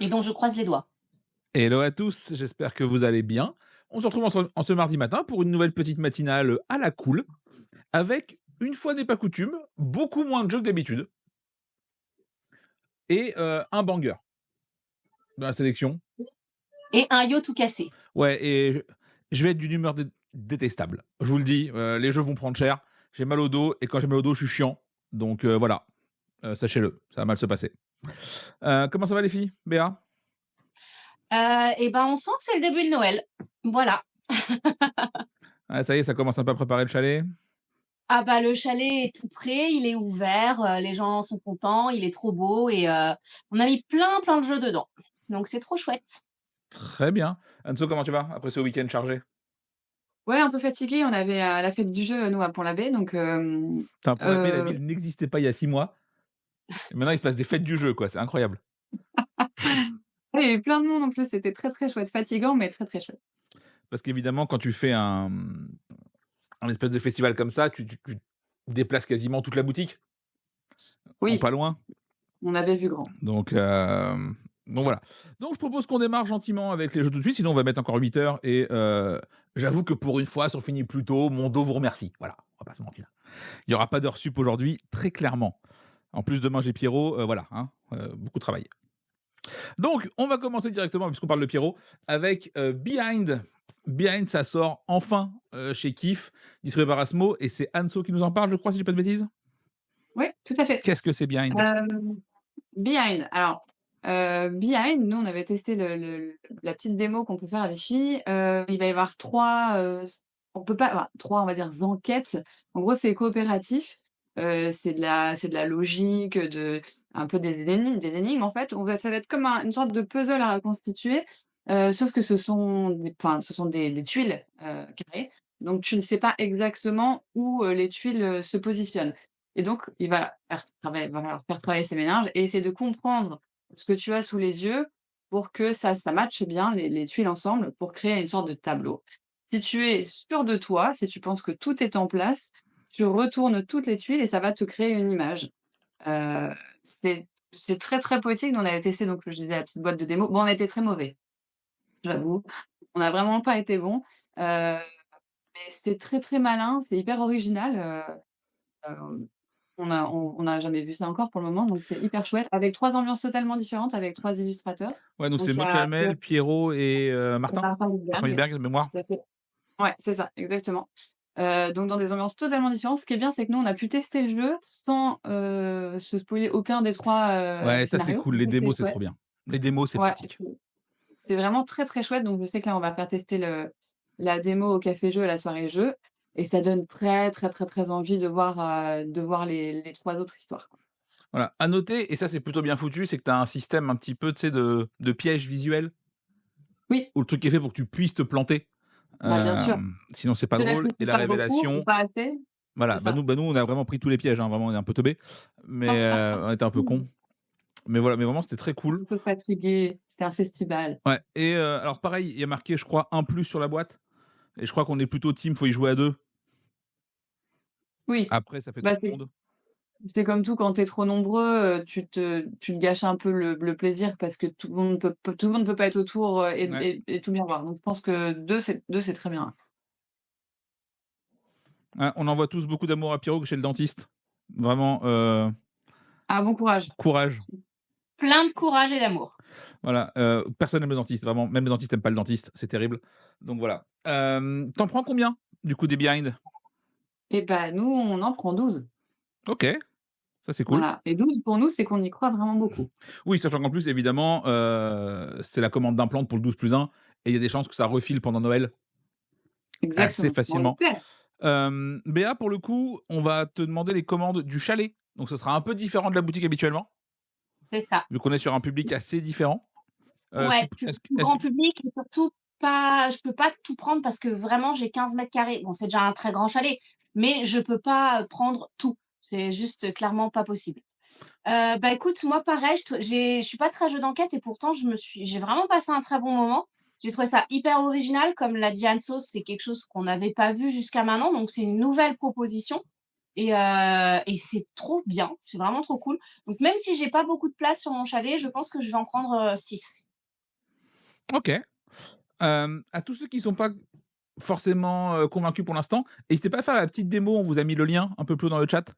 et dont je croise les doigts. Hello à tous, j'espère que vous allez bien. On se retrouve en ce mardi matin pour une nouvelle petite matinale à la cool, avec, une fois n'est pas coutume, beaucoup moins de jeux que d'habitude et un banger dans la sélection. Et un yo tout cassé. Ouais et je vais être d'une humeur détestable. Je vous le dis, les jeux vont prendre cher, j'ai mal au dos et quand j'ai mal au dos, je suis chiant. Donc voilà, sachez-le, ça va mal se passer. Comment ça va les filles? Béa? Et ben, on sent que c'est le début de Noël. Voilà. Ah ça y est, ça commence un peu à préparer le chalet? Ah bah, le chalet est tout prêt, il est ouvert, les gens sont contents, il est trop beau et on a mis plein, plein de jeux dedans. Donc c'est trop chouette. Très bien. Anso, comment tu vas après ce week-end chargé? Ouais, un peu fatigué, on avait, la fête du jeu, nous, à Pont-l'Abbé, donc Putain, pour la paix, la heu, ville n'existait pas il y a 6 mois et maintenant il se passe des fêtes du jeu quoi, c'est incroyable. ouais, il y avait plein de monde en plus, c'était très, très chouette, fatigant mais très, très chouette. Parce qu'évidemment quand tu fais un espèce de festival comme ça, tu déplaces quasiment toute la boutique, en Oui, pas loin. on avait vu grand. Donc voilà. Donc je propose qu'on démarre gentiment avec les jeux tout de suite, sinon on va mettre encore 8 heures et j'avoue que pour une fois, si on finit plus tôt, mon dos vous remercie. Voilà, on va pas se mentir. Il y aura pas d'heure sup aujourd'hui, très clairement. En plus demain j'ai Pierrot, voilà, hein, beaucoup de travail. Donc, on va commencer directement, puisqu'on parle de Pierrot, avec Behind. Behind, ça sort enfin chez Kif, distribué par Asmo, et c'est Anso qui nous en parle, je crois, si je dis pas de bêtises. Ouais, tout à fait. Qu'est-ce que c'est Behind? Hem, Behind, alors, Behind, nous, on avait testé la petite démo qu'on peut faire à Vichy, il va y avoir 3 on peut pas enfin 3, on va dire, enquêtes. En gros, c'est coopératif, c'est de la logique, un peu des énigmes, en fait. Ça va être comme une sorte de puzzle à reconstituer, sauf que ce sont des tuiles, carrées, donc tu ne sais pas exactement où, les tuiles, se positionnent. Et donc, il va falloir faire travailler ces méninges et essayer de comprendre ce que tu as sous les yeux pour que ça matche bien les tuiles ensemble pour créer une sorte de tableau. Si tu es sûr de toi, si tu penses que tout est en place, tu retournes toutes les tuiles et ça va te créer une image. Heu, c'est très, très poétique. Nous, on avait testé, donc je disais, la petite boîte de démo. Bon, on a été très mauvais, j'avoue. On n'a vraiment pas été bons, mais c'est très, très malin, c'est hyper original, heu on a jamais vu ça encore pour le moment, donc c'est hyper chouette, avec 3 ambiances totalement différentes, avec 3 illustrateurs. Ouais, donc c'est Donc il y a Mokamel, Pierrot et Martin? Martin Martin Wittberg, Wittberg de mémoire? tout à fait. Ouais, c'est ça, exactement. Donc dans des ambiances totalement différentes. Ce qui est bien, c'est que nous, on a pu tester le jeu sans, se spoiler aucun des 3 Ouais, ça c'est scénarios. cool, Donc les ça, c'est démos c'est chouette. trop bien. Les démos c'est Ouais, pratique. c'est vraiment très, très chouette. Donc je sais que là, on va faire tester la démo au café jeu, à la soirée jeu, et ça donne très, très, très, très envie de voir les 3 autres histoires, quoi. Voilà, à noter, et ça c'est plutôt bien foutu, c'est que tu as un système un petit peu, tu sais, de piège visuel, Oui, où le truc est fait pour que tu puisses te planter. bah, bien sûr. Sinon c'est pas Que la drôle, et flippe la pas beaucoup ou révélation. pas assez, Voilà, c'est ça. nous on a vraiment pris tous les pièges, hein, vraiment on est un peu teubés, mais on était un peu cons. Mais voilà, mais vraiment c'était très cool. Un peu fatigué, c'était un festival. Ouais et alors pareil, il y a marqué je crois un plus sur la boîte et je crois qu'on est plutôt team, faut y jouer à 2. Oui, Après ça fait bah, trop de c'est monde. c'est comme tout, quand tu es trop nombreux, tu te gâches un peu le plaisir parce que tout le monde peut pas être autour, et Ouais. et et tout bien voir. Donc je pense que deux c'est très bien. Ouais, on envoie tous beaucoup d'amour à Pierrot chez le dentiste. Vraiment, Ah, bon courage. courage. Plein de courage et d'amour. Voilà, personne n'aime le dentiste, vraiment, même le dentiste aime pas le dentiste, c'est terrible. Donc voilà. Tu prends combien du coup des behind? Et bah, nous, on en prend 12. OK, ça c'est cool. Voilà, et 12 pour nous, c'est qu'on y croit vraiment beaucoup. Oui, sachant qu'en plus évidemment, c'est la commande d'implantes pour le 12+1 et il y a des chances que ça refile pendant Noël assez Exactement, on facilement. espère. Béa, pour le coup, on va te demander les commandes du chalet. Donc ce sera un peu différent de la boutique habituellement, C'est ça. vu qu'on est sur un public assez différent. Tu Ouais, plus plus est-ce que grand tu public et surtout pas je peux pas tout prendre parce que vraiment j'ai 15 carrés. Bon, c'est déjà un très grand chalet, mais je peux pas, prendre tout. C'est juste clairement pas possible. Bah, écoute, moi pareil, je suis pas très jeu d'enquête et pourtant j'ai vraiment passé un très bon moment. J'ai trouvé ça hyper original, comme l'a dit Anne-Soce, c'est quelque chose qu'on n'avait pas vu jusqu'à maintenant, donc c'est une nouvelle proposition. et c'est trop bien, c'est vraiment trop cool. Donc même si j'ai pas beaucoup de place sur mon chalet, je pense que je vais en prendre, 6. OK. À tous ceux qui sont pas forcément, convaincus pour l'instant, n'hésitez pas à faire la petite démo, on vous a mis le lien un peu plus haut dans le chat.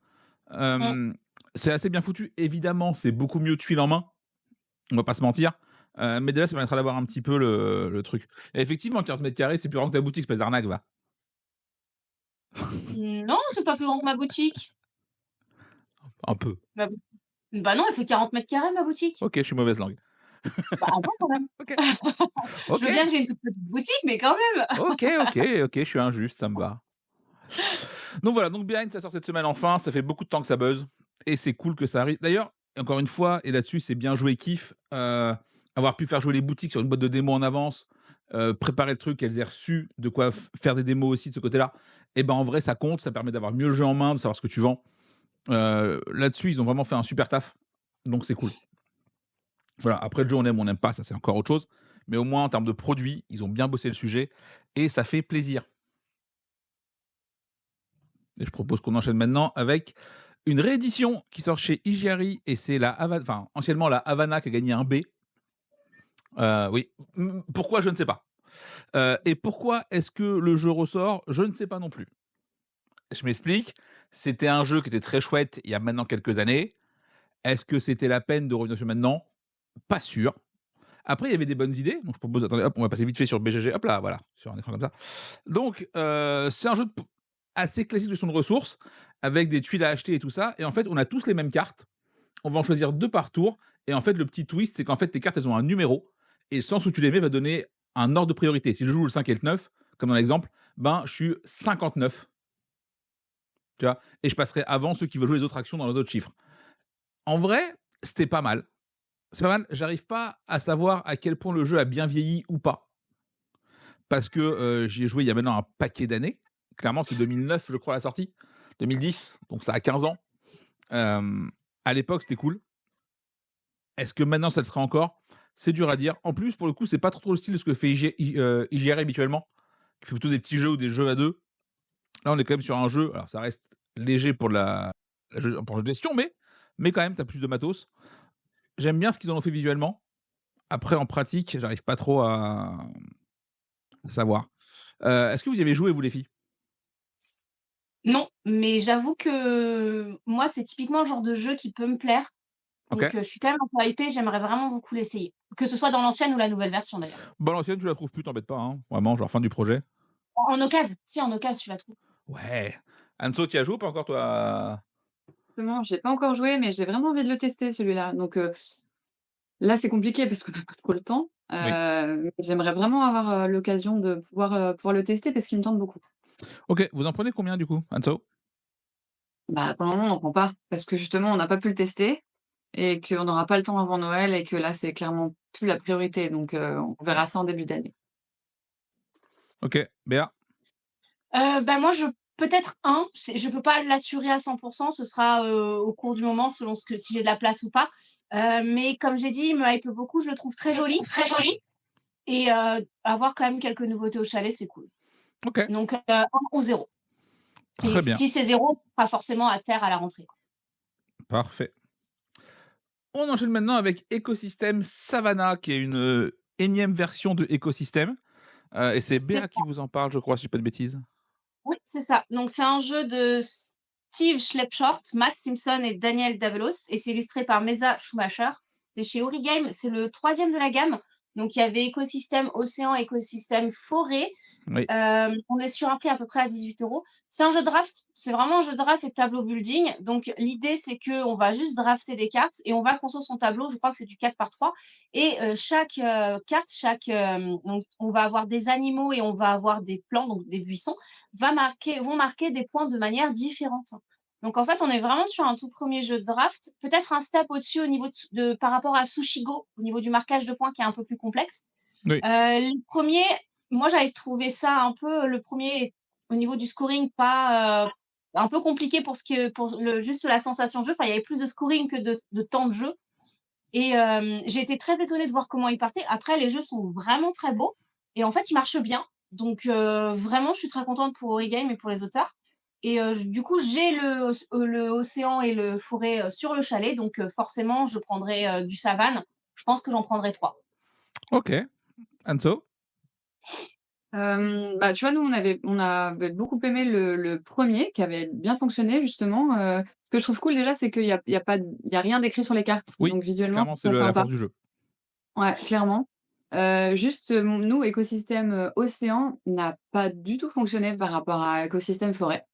Mmh. C'est assez bien foutu. Évidemment, c'est beaucoup mieux tuile en main, on va pas se mentir, mais déjà, ça permettra d'avoir un petit peu le truc. Et effectivement, 15 mètres carrés, c'est plus grand que ta boutique, espèce d'arnaque, va. Non, c'est pas plus grand que ma boutique. Un peu. Ma bou Bah non, elle fait 40 m² ma boutique. OK, je suis mauvaise langue. Bah un peu quand même. OK. Je veux OK. bien que j'ai une toute petite boutique, mais quand même. OK, OK, OK, je suis injuste, ça me va. Donc voilà, donc Behind, ça sort cette semaine enfin, ça fait beaucoup de temps que ça buzz et c'est cool que ça arrive. D'ailleurs, encore une fois et là-dessus, c'est bien joué Kiff, avoir pu faire jouer les boutiques sur une boîte de démo en avance, préparer le truc, qu'elles aient reçu de quoi faire des démos aussi de ce côté-là et ben, en vrai, ça compte, ça permet d'avoir mieux le jeu en main, de savoir ce que tu vends. Là-dessus, ils ont vraiment fait un super taf, donc c'est cool. Voilà, après le jeu, on n'aime pas, ça c'est encore autre chose, mais au moins en termes de produits, ils ont bien bossé le sujet et ça fait plaisir. Et je propose qu'on enchaîne maintenant avec une réédition qui sort chez Igiari et c'est la enfin, anciennement la Havana qui a gagné un B. Oui, pourquoi? Je ne sais pas. Et pourquoi est-ce que le jeu ressort? Je ne sais pas non plus. Je m'explique, c'était un jeu qui était très chouette il y a maintenant quelques années. Est-ce que c'était la peine de revenir dessus maintenant? Pas sûr. Après, il y avait des bonnes idées, donc je propose attendez, hop, on va passer vite fait sur BGG, hop là, voilà, sur un écran comme ça. Donc, c'est un jeu de p assez classique de gestion de ressources, avec des tuiles à acheter et tout ça et en fait, on a tous les mêmes cartes. On va en choisir 2 par tour et en fait, le petit twist, c'est qu'en fait, tes cartes, elles ont un numéro et le sens où tu les mets va donner un ordre de priorité. Si je joue le 5 et le 9, comme dans l'exemple, ben, je suis 59, tu vois? Et je passerai avant ceux qui veulent jouer les autres actions dans les autres chiffres. En vrai, c'était pas mal. C'est pas mal, j'arrive pas à savoir à quel point le jeu a bien vieilli ou pas. Parce que, j'y ai joué il y a maintenant un paquet d'années. Clairement, c'est 2009, je crois, la sortie. 2010, donc ça a 15 ans. Hem, à l'époque, c'était cool. Est-ce que maintenant ça le sera encore? C'est dur à dire. En plus, pour le coup, c'est pas trop le style de ce que fait IGR habituellement, qui fait plutôt des petits jeux ou des jeux à 2. Là, on est quand même sur un jeu, alors ça reste léger pour pour le jeu de gestion, mais quand même, tu as plus de matos. J'aime bien ce qu'ils en ont fait visuellement. Après, en pratique, j'arrive pas trop à savoir. Est-ce que vous y avez joué, vous, les filles? Non, mais j'avoue que moi, c'est typiquement le genre de jeu qui peut me plaire. OK. Donc, je suis quand même un peu hypée, j'aimerais vraiment beaucoup l'essayer. Que ce soit dans l'ancienne ou la nouvelle version d'ailleurs. Bah, l'ancienne, tu la trouves plus, t'embête pas, hein. Vraiment, genre fin du projet. En occasion, si en occasion tu la trouves. Ouais. Anso, tu y as joué ou pas encore toi? Justement, j'ai pas encore joué, mais j'ai vraiment envie de le tester celui-là. Donc, là, c'est compliqué parce qu'on n'a pas trop le temps, Oui. mais j'aimerais vraiment avoir, l'occasion de pouvoir le tester parce qu'il me tente beaucoup. OK, vous en prenez combien du coup, Anso? Bah, pour le moment, on n'en prend pas parce que justement, on n'a pas pu le tester et qu'on n'aura pas le temps avant Noël et que là, c'est clairement plus la priorité. Donc, on verra ça en début d'année. OK, Béa? Bah, moi je peut-être un, je peux pas l'assurer à 100. Ce sera, au cours du moment selon ce que si j'ai de la place ou pas. Mais comme j'ai dit, il me hype beaucoup, je le trouve très joli et avoir quand même quelques nouveautés au chalet, c'est cool. OK, Donc 1 ou 0 et très bien, si c'est 0, pas forcément à terre à la rentrée, quoi. parfait. On enchaîne maintenant avec Ecosystem Savannah, qui est une, énième version de Ecosystem, et c'est C'est Béa qui vous en parle, je crois, si je dis pas de bêtises? Oui, c'est ça. Donc c'est un jeu de Steve Schleppshort, Matt Simpson et Daniel Davelos et c'est illustré par Mesa Schumacher. C'est chez Origame, c'est le troisième de la gamme. Donc il y avait écosystème océan, écosystème forêt. Oui. On est sur un prix à peu près à 18 €. C'est un jeu de draft, c'est vraiment un jeu de draft et de tableau building. Donc l'idée, c'est qu'on va juste drafter des cartes et on va construire son tableau. Je crois que c'est du 4 par 3 et chaque, carte, donc on va avoir des animaux et on va avoir des plants, donc des buissons, vont marquer des points de manière différente. Donc en fait, on est vraiment sur un tout premier jeu de draft, peut-être un step au-dessus au niveau par rapport à Sushigo, au niveau du marquage de points qui est un peu plus complexe. Oui. Les premiers, moi j'avais trouvé ça un peu le premier au niveau du scoring pas, un peu compliqué pour le juste la sensation de jeu. Enfin, il y avait plus de scoring que de temps de jeu et j'ai été très étonnée de voir comment ils partaient. Après, les jeux sont vraiment très beaux et en fait, ils marchent bien. Donc vraiment, je suis très contente pour Origame et pour les auteurs et du coup, j'ai le océan et le forêt, sur le chalet, donc forcément, je prendrai, du savane. Je pense que j'en prendrai 3. OK. Anso? Bah, tu vois, nous, on avait beaucoup aimé le 1er qui avait bien fonctionné justement, ce que je trouve cool déjà, c'est qu'il y a rien d'écrit sur les cartes, Oui, donc visuellement, clairement, c'est c'est très la sympa. force du jeu. Ouais, clairement. Juste, nous, écosystème, océan n'a pas du tout fonctionné par rapport à écosystème forêt.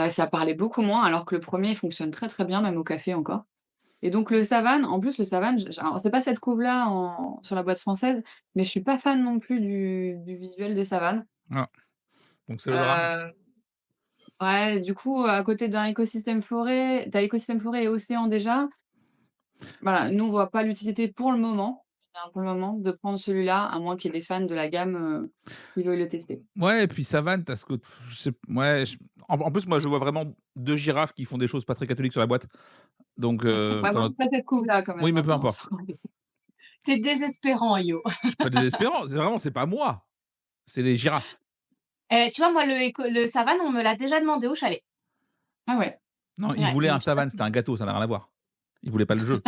Ça parlait beaucoup moins alors que le 1er fonctionne très, très bien, même au café encore. Et donc le savane, en plus le savane, j alors c'est pas cette couve-là sur la boîte française, mais je suis pas fan non plus du visuel des savanes. Ah, donc c'est le drame. Heu, ouais, du coup, à côté d'un écosystème forêt tu écosystème forêt et océan déjà. Voilà, nous on voit pas l'utilité pour le moment, pour le moment, de prendre celui-là, à moins qu'il y ait des fans de la gamme, qui veuillent le tester. Ouais et puis savane, tu ce que je sais ouais, en plus, moi, je vois vraiment 2 girafes qui font des choses pas très catholiques sur la boîte, donc Ouais, tu moi as c'est pas cette couve-là quand même oui, mais peu maintenant. importe. Tu désespérant, Yo. Je suis pas désespérant, c'est pas moi, c'est les girafes. Tu vois, moi, le savane, on me l'a déjà demandé au chalet. Ah ouais. Non, ils Ouais, voulaient un donc je sais pas savane, c'était un gâteau, ça n'a rien à voir. Ils voulaient pas le jeu.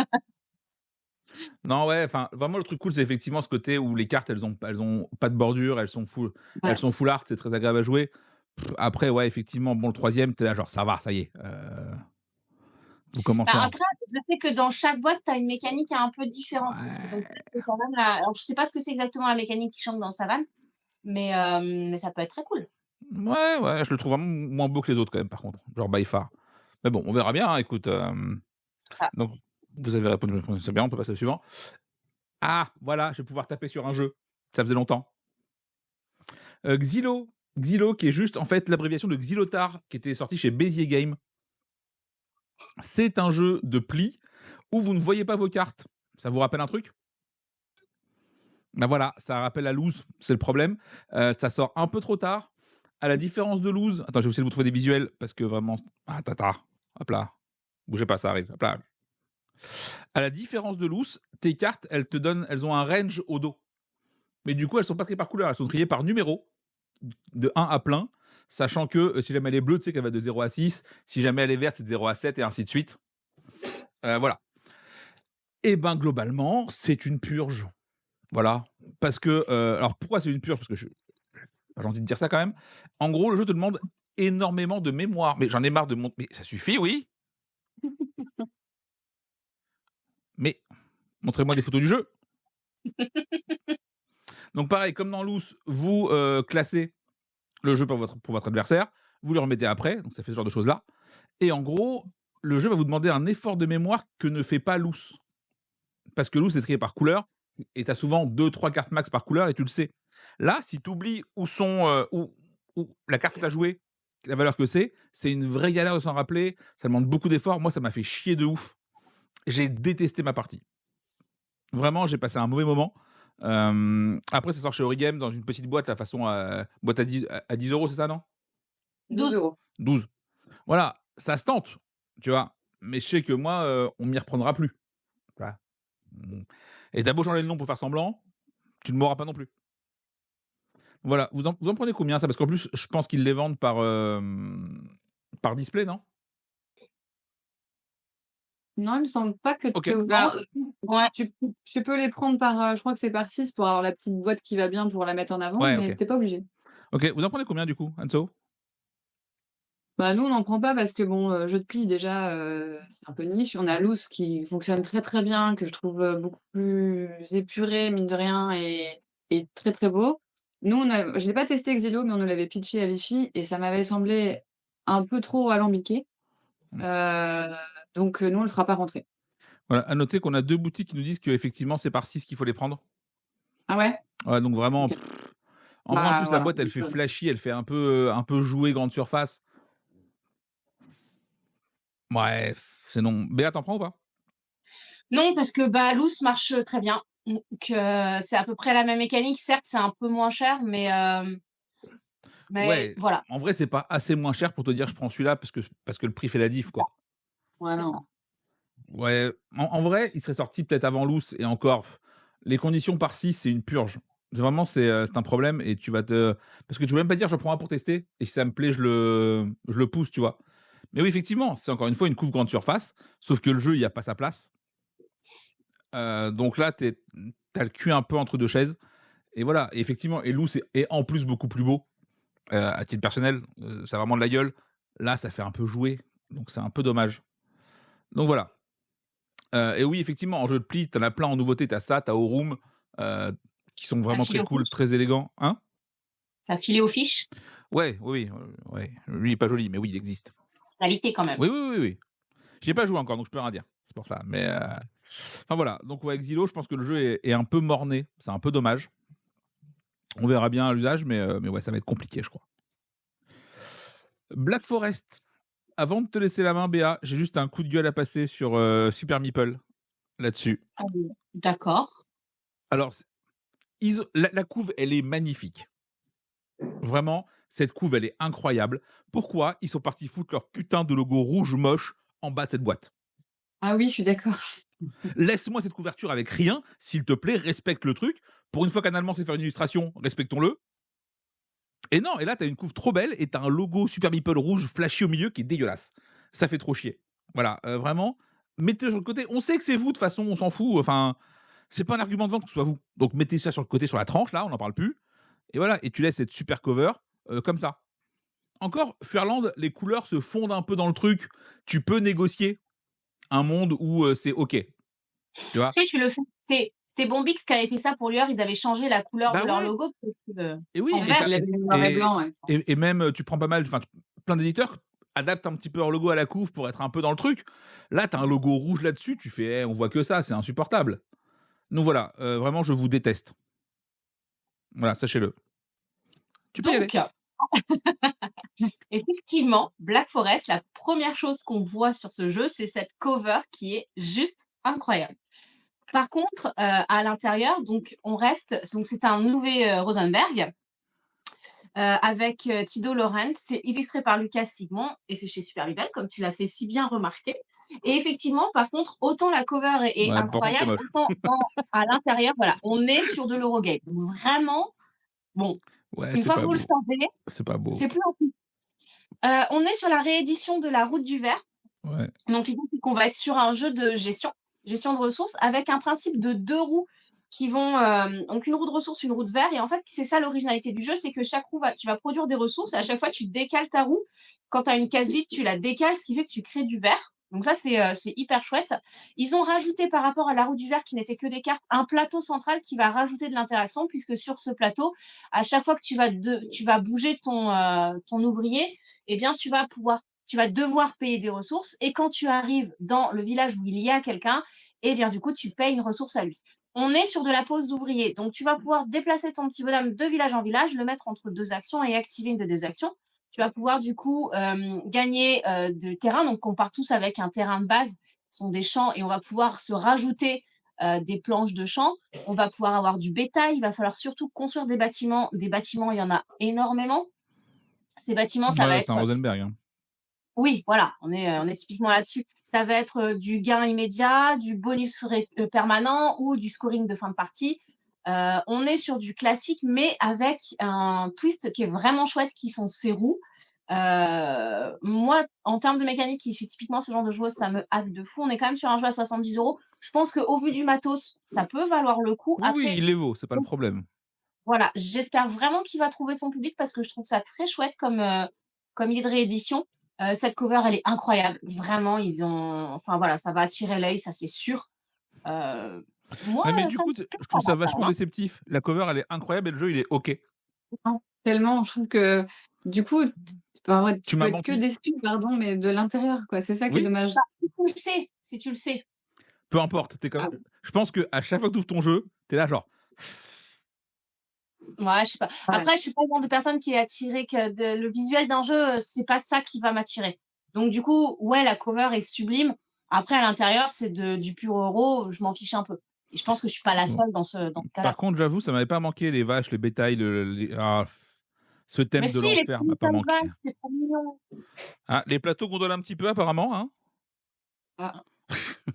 Non, ouais, enfin, vraiment le truc cool, c'est effectivement ce côté où les cartes, elles ont pas de bordure, elles Ouais. sont full art, c'est très agréable à jouer. Après, ouais, effectivement, bon, le troisième tu es là genre: «Ça va, ça y est, vous bah, commencez à après, je sais que dans chaque boîte, tu as une mécanique un peu différente aussi, donc ouais, c'est quand même alors je sais pas ce que c'est exactement la mécanique qui change dans savane, mais ça peut être très cool. ouais, ouais, je le trouve vraiment moins beau que les autres quand même par contre, genre by far. Mais bon, on verra bien, hein, écoute, Ah, donc vous avez répondu, c'est bien, on peut passer au suivant. Ah, voilà, je vais pouvoir taper sur un jeu, ça faisait longtemps. Xylo, Xylo qui est juste en fait l'abréviation de Xylotar qui était sorti chez Béziers Games. C'est un jeu de pli où vous ne voyez pas vos cartes. Ça vous rappelle un truc? Ben voilà, ça rappelle à Loose, c'est le problème. Ça sort un peu trop tard. À la différence de Loose, attends, je vais essayer de vous trouver des visuels parce que vraiment, ah tata, hop là, bougez pas, ça arrive, hop là. À la différence de Loose, tes cartes, elles ont un range au dos. Mais du coup, elles sont pas triées par couleur, elles sont triées par numéro, de 1 à plein, sachant que si jamais elle est bleue, tu sais qu'elle va de 0 à 6. Si jamais elle est verte, c'est de 0 à 7 et ainsi de suite. Voilà. Et ben globalement, c'est une purge. Voilà. Parce que, alors pourquoi c'est une purge? Parce que j'ai envie de dire ça quand même. En gros, le jeu te demande énormément de mémoire. Mais j'en ai marre de mon mais ça suffit, oui, mais montrez-moi des photos du jeu. Donc pareil, comme dans Loose, vous, classez le jeu pour votre adversaire, vous le remettez après, donc ça fait ce genre de choses-là et en gros, le jeu va vous demander un effort de mémoire que ne fait pas Loose. Parce que Loose est trié par couleur et tu as souvent 2-3 cartes max par couleur et tu le sais. Là, si tu oublies où la carte que tu as jouée, la valeur que c'est une vraie galère de s'en rappeler, ça demande beaucoup d'efforts. Moi, ça m'a fait chier de ouf. J'ai détesté ma partie. Vraiment, j'ai passé un mauvais moment. Après, ça sort chez Origame dans une petite boîte, la façon, boîte à 10 €, c'est ça, non? 12. 12 €. 12. Voilà, ça se tente, tu vois? Mais je sais que moi, on m'y reprendra plus. Voilà. Mmh et tu beau changer le nom pour faire semblant, tu ne m'auras pas non plus. Voilà, vous en prenez combien ça? Parce qu'en plus, je pense qu'ils les vendent par display, non? Non, il me semble pas que OK. alors, Ouais. tu peux les prendre par, je crois que c'est par 6 pour avoir la petite boîte qui va bien pour la mettre en avant, Ouais, mais OK. tu es pas obligé. OK, vous en prenez combien du coup, Anso? Bah, nous, on n'en prend pas parce que bon, jeu de pli déjà, c'est un peu niche. On a Loose qui fonctionne très, très bien, que je trouve, beaucoup plus épuré, mine de rien et très, très beau. Nous, je l'ai pas testé Xylo, mais on nous l'avait pitché à Vichy et ça m'avait semblé un peu trop alambiqué, Mmh. heu, donc nous, on le fera pas rentrer. Voilà, à noter qu'on a 2 boutiques qui nous disent qu'effectivement c'est par 6 qu'il faut les prendre. Ah ouais? Ouais, donc vraiment, OK. en vrai, en Bah, plus la voilà, boîte elle donc fait flashy, elle fait un peu jouet grande surface. Bref, c'est non. Béa, tu prends ou pas? Non, parce que, bah, Loose marche, très bien, donc c'est à peu près la même mécanique. Certes, c'est un peu moins cher, mais Ouais, voilà, en vrai, c'est pas assez moins cher pour te dire: «Je prends celui-là» parce que le prix fait la diff, quoi. ouais, c'est ça. non. Ouais, en vrai, il serait sorti peut-être avant Loose et encore, les conditions par 6, c'est une purge. C'est un problème et tu vas te parce que tu vas même pas dire: «Je prends un pour tester» et si ça me plaît, je le pousse, tu vois? Mais oui, effectivement, c'est encore une fois une couve grande surface, sauf que le jeu, il y a pas sa place. Donc là, tu as le cul un peu entre 2 chaises et voilà. Et effectivement, Elo, c'est et en plus beaucoup plus beau, à titre personnel, ça a vraiment de la gueule. Là, ça fait un peu jouer, donc c'est un peu dommage. Donc voilà. Et oui, effectivement, en jeu de pli, tu en as plein en nouveauté. Tu as ça, tu as Aurum, heu, qui sont Ça vraiment file très aux cool, fiches? très élégants. Hein? Ça filé aux fiches? Ouais, oui, oui, ouais. Lui, il est pas joli, mais oui, il existe. Qualité quand même. Oui, oui, oui, oui. J'y ai pas joué encore, donc je peux rien dire. C'est pour ça. Mais, enfin voilà. Donc ouais, Exilo, je pense que le jeu est un peu mort-né. C'est un peu dommage. On verra bien à l'usage, mais ouais, ça va être compliqué, je crois. Black Forest. Avant de te laisser la main, Béa, j'ai juste un coup de gueule à passer sur, Super Meeple, là-dessus. Ah oui. D'accord. Alors c ils ont la couve, elle est magnifique. Vraiment, cette couve, elle est incroyable. Pourquoi ils sont partis foutre leur putain de logo rouge moche en bas de cette boîte? Ah oui, je suis d'accord. Laisse-moi cette couverture avec rien, s'il te plaît, respecte le truc. Pour une fois qu'un Allemand sait faire une illustration, respectons-le. Et non, et là, t'as une couve trop belle et t'as un logo Super Meeple rouge flashy au milieu qui est dégueulasse. Ça fait trop chier. Voilà, vraiment, mettez-le sur le côté. On sait que c'est vous, de toute façon, on s'en fout. Enfin, c'est pas un argument de vente que ce soit vous. Donc mettez ça sur le côté, sur la tranche, là, on n'en parle plus. Et voilà, et tu laisses cette super cover comme ça. Encore, Furland, les couleurs se fondent un peu dans le truc. Tu peux négocier un monde où c'est OK. Tu vois? Tu sais, tu le fais c'était Bombix qui avait fait ça pour Lueur, ils avaient changé la couleur de Bah leur ouais. logo pour Et oui, en et vert. Il avait mis noir et blanc, ouais. même, tu prends pas mal, enfin, plein d'éditeurs adaptent un petit peu leur logo à la couve pour être un peu dans le truc. Là, tu as un logo rouge là-dessus, tu fais: «Eh, on voit que ça, c'est insupportable». Donc voilà, vraiment, je vous déteste. Voilà, sachez-le. Tu peux y aller. Donc, effectivement, Black Forest, la première chose qu'on voit sur ce jeu, c'est cette cover qui est juste incroyable. Par contre, à l'intérieur, donc on reste donc c'est un Uwe Rosenberg, avec, Tito Laurens. C'est illustré par Lucas Sigmond et c'est chez Super Vival, comme tu l'as fait si bien remarquer. Et effectivement, par contre, autant la cover est Ouais, par contre, c'est incroyable, moche. autant à l'intérieur, voilà, on est sur de l'Eurogame. Donc vraiment, bon, Ouais, une c'est fois que pas vous le beau. savez, C'est pas beau. c'est plus on est sur la réédition de La Route du Ver. Ouais. Donc l'idée, c'est qu'on va être sur un jeu de gestion de ressources avec un principe de 2 roues qui vont, donc une roue de ressources, une roue de verre et en fait, c'est ça l'originalité du jeu, c'est que chaque roue tu vas produire des ressources et à chaque fois, tu décales ta roue. Quand tu as une case vide, tu la décales, ce qui fait que tu crées du verre. Donc ça, c'est hyper chouette. Ils ont rajouté par rapport à la roue du verre qui n'était que des cartes, un plateau central qui va rajouter de l'interaction puisque sur ce plateau, à chaque fois que tu vas bouger ton ouvrier, eh bien, tu vas devoir payer des ressources et quand tu arrives dans le village où il y a quelqu'un, eh bien, du coup, tu payes une ressource à lui. On est sur de la pose d'ouvrier. Donc, tu vas pouvoir déplacer ton petit bonhomme de village en village, le mettre entre 2 actions et activer une de 2 actions. Tu vas pouvoir, du coup, gagner de terrain. Donc, on part tous avec un terrain de base, ce sont des champs, et on va pouvoir se rajouter des planches de champs. On va pouvoir avoir du bétail. Il va falloir surtout construire des bâtiments. Des bâtiments, il y en a énormément. Ces bâtiments, ça va Ouais, c'est un être Rosenberg, hein. oui, voilà, on est typiquement là-dessus. Ça va être, du gain immédiat, du bonus permanent ou du scoring de fin de partie. On est sur du classique, mais avec un twist qui est vraiment chouette, qui sont ces roues. Moi, en termes de mécanique, qui suis typiquement ce genre de joueuse, ça me hype de fou. On est quand même sur un jeu à 70 €. Je pense qu'au vu du matos, ça peut valoir le coup. Oui, oui, Après, il les vaut, c'est pas le problème. voilà, j'espère vraiment qu'il va trouver son public parce que je trouve ça très chouette comme idée de réédition. Cette cover, elle est incroyable. Vraiment, ils ont enfin voilà, ça va attirer l'œil, ça c'est sûr. Moi, Ouais, mais du ça me coup, fait je pas trouve ça mal quand vachement même, déceptif. La cover, elle est incroyable et le jeu, il est OK. Hein. Tellement, je trouve que du coup, enfin, ouais, Tu tu peux m'as être que menti. déçu, pardon, mais de l'intérieur, quoi. C'est ça qui est Oui, dommage. si tu le sais, si tu le sais. peu importe, tu Ah, comme je pense qu'à chaque fois que tu ouvres ton jeu, tu es là genre: Ouais, je sais pas. ouais. Après, je suis pas le genre de personne qui est attirée que de le visuel d'un jeu, c'est pas ça qui va m'attirer. Donc du coup, ouais, la cover est sublime. Après, à l'intérieur, c'est du pur euro, je m'en fiche un peu. Et je pense que je suis pas la Bon. seule dans ce cas-là. Par contre, j'avoue, ça m'avait pas manqué les vaches, les bétails, ce Mais thème de si, les l'enfer m'a petits pas comme manqué. vaches, c'est trop mignon. Ah, les plateaux gondolent un petit peu apparemment, hein? Ah.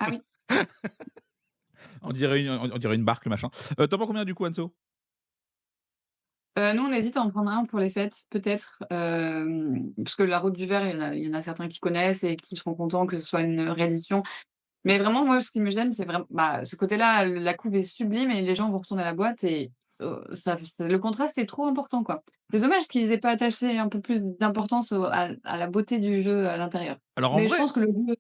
Ah oui. On dirait une barque, le machin. Tu en prends combien du coup, Anso? Nous, on hésite à en prendre un pour les fêtes, peut-être, parce que la Route du Ver, il y en a certains qui connaissent et qui seront contents que ce soit une réédition. Mais vraiment, moi, ce qui me gêne, c'est vraiment ce côté-là, la couve est sublime et les gens vont retourner à la boîte et ça le contraste est trop important, quoi. C'est dommage qu'ils aient pas attaché un peu plus d'importance à la beauté du jeu à l'intérieur. Alors en Mais je vrai, pense que le jeu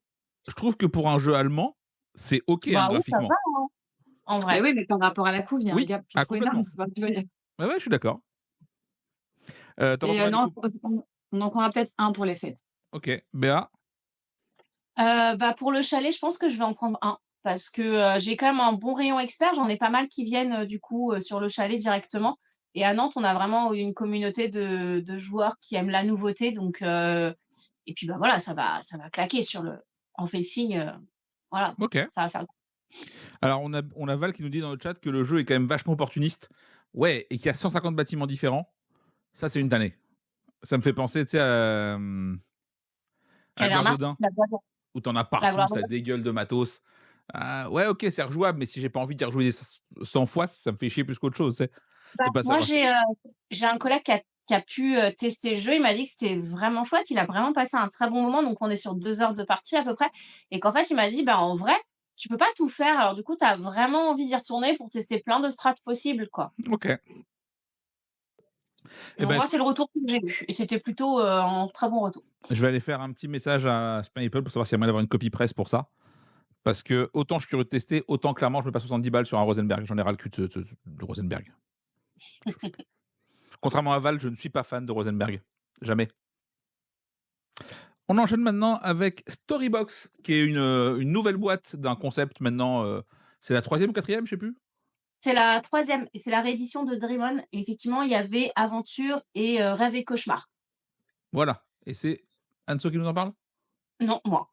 je trouve que pour un jeu allemand, c'est OK, hein, Bah oui, ça va, graphiquement. hein, en mais vrai. oui, mais par rapport à la couve, il y a un Oui, gap qui est ah trop énorme. complètement. Tu vois ce que je veux dire? Ouais, ouais, je suis d'accord. Tu en Et combien du non, coup? on en prendra peut-être un pour les fêtes. OK. Béa? Bah, pour le chalet, je pense que je vais en prendre un parce que, j'ai quand même un bon rayon expert. J'en ai pas mal qui viennent, du coup, sur le chalet directement et à Nantes, on a vraiment une communauté de joueurs qui aiment la nouveauté donc et puis, bah, voilà, ça va claquer sur le on fait signe, voilà, OK. ça va faire Alors on a Val qui nous dit dans le chat que le jeu est quand même vachement opportuniste. Ouais, et qu'il y a 150 bâtiments différents. Ça, c'est une tannée. Ça me fait penser, tu sais, à Caverna, Gloire la gloire où t'en as la partout, gloire ça dégueule de matos. Ah, ouais, OK, c'est rejouable, mais si j'ai pas envie d'y rejouer 100 fois, ça me fait chier plus qu'autre chose, tu sais? bah, De pas moi, savoir. j'ai un collègue qui a pu, tester le jeu. Il m'a dit que c'était vraiment chouette. Il a vraiment passé un très bon moment, donc on est sur 2 heures de partie à peu près et qu'en fait, il m'a dit: «Bah, en vrai, tu peux pas tout faire, alors du coup, tu as vraiment envie d'y retourner pour tester plein de strates possibles, quoi». OK. Eh Donc ben, moi, écoute, c'est le retour que j'ai eu et c'était plutôt, un très bon retour. je vais aller faire un petit message à Spaniple pour savoir s'il y a moyen d'avoir une copie presse pour ça. Parce que autant je suis curieux de tester, autant clairement je mets pas 70 balles sur un Rosenberg. J'en ai ras le cul de Rosenberg. Contrairement à Val, je ne suis pas fan de Rosenberg. Jamais. On enchaîne maintenant avec Storybox, qui est une nouvelle boîte d'un concept maintenant. C'est la troisième ou quatrième, je sais plus. C'est la troisième et c'est la réédition de Dream On et effectivement, il y avait Aventure et Rêve et Cauchemar. Voilà. Et c'est Anso qui nous en parle. Non, moi.